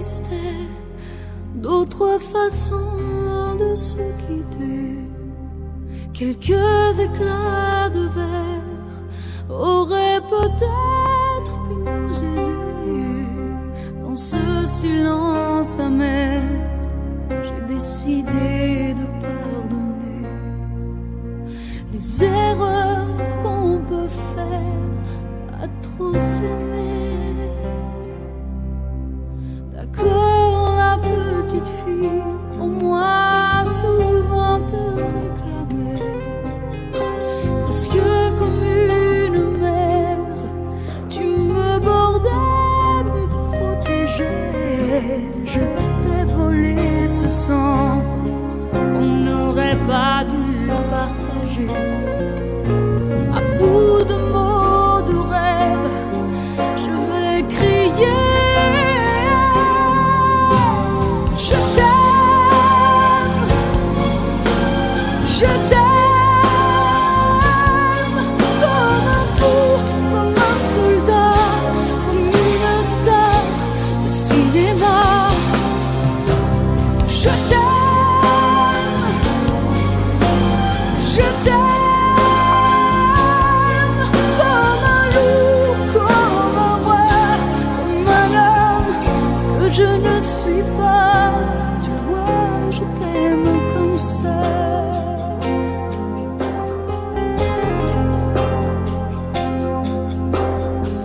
existait d'autres façons de se quitter. Quelques éclats de verre auraient peut-être pu nous aider. Dans ce silence amer, j'ai décidé de pardonner les erreurs qu'on peut faire à trop s'aimer. D'accord, la petite fille, au moins souvent te réclamait, presque comme une mère, tu me bordais, me protégeais. Je t'ai volé ce sang qu'on n'aurait pas dû partager. À bout de mots, de rêves, je vais crier. Je t'aime, je t'aime, comme un fou, comme un soldat, comme une star de cinéma. Je t'aime, je t'aime, comme un loup, comme un roi, comme un homme que je ne suis pas. Tu vois, je t'aime comme ça.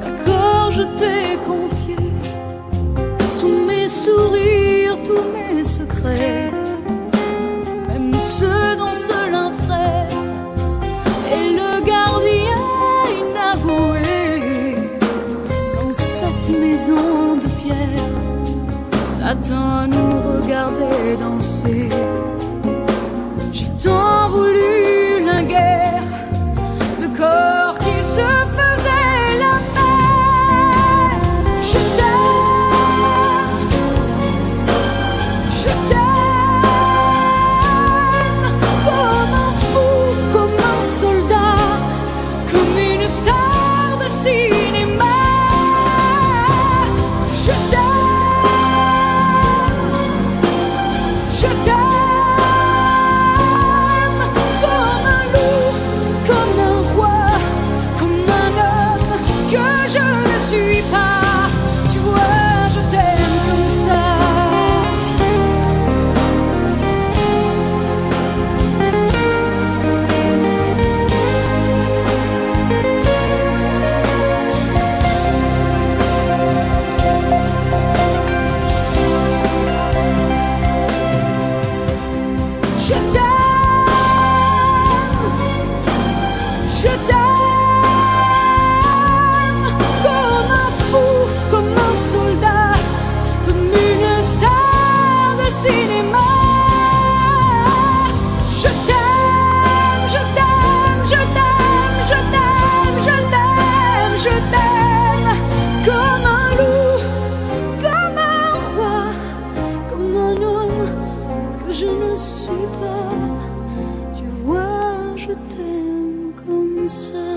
D'accord, je t'ai confié tous mes sourires, tous mes secrets, même ceux dont seul un frère est le gardien inavoué. Dans cette maison de pierre, Satan nous regardait danser. J'ai tant voulu la guerre de corps qui se faisaient la paix. Je t'aime, je t'aime, comme un fou, comme un soldat, comme une star de cinéma. Je t'aime, je t'aime, comme un loup, comme un roi, comme un homme que je ne suis pas. Tu vois, je t'aime comme ça. Je t'aime, je t'aime, comme un fou, comme un soldat, comme une star de cinéma. Je t'aime, je t'aime, je t'aime, je t'aime, je t'aime, je t'aime, comme un loup, comme un roi, comme un homme que je ne suis pas. Tu vois, je t'aime comme ça.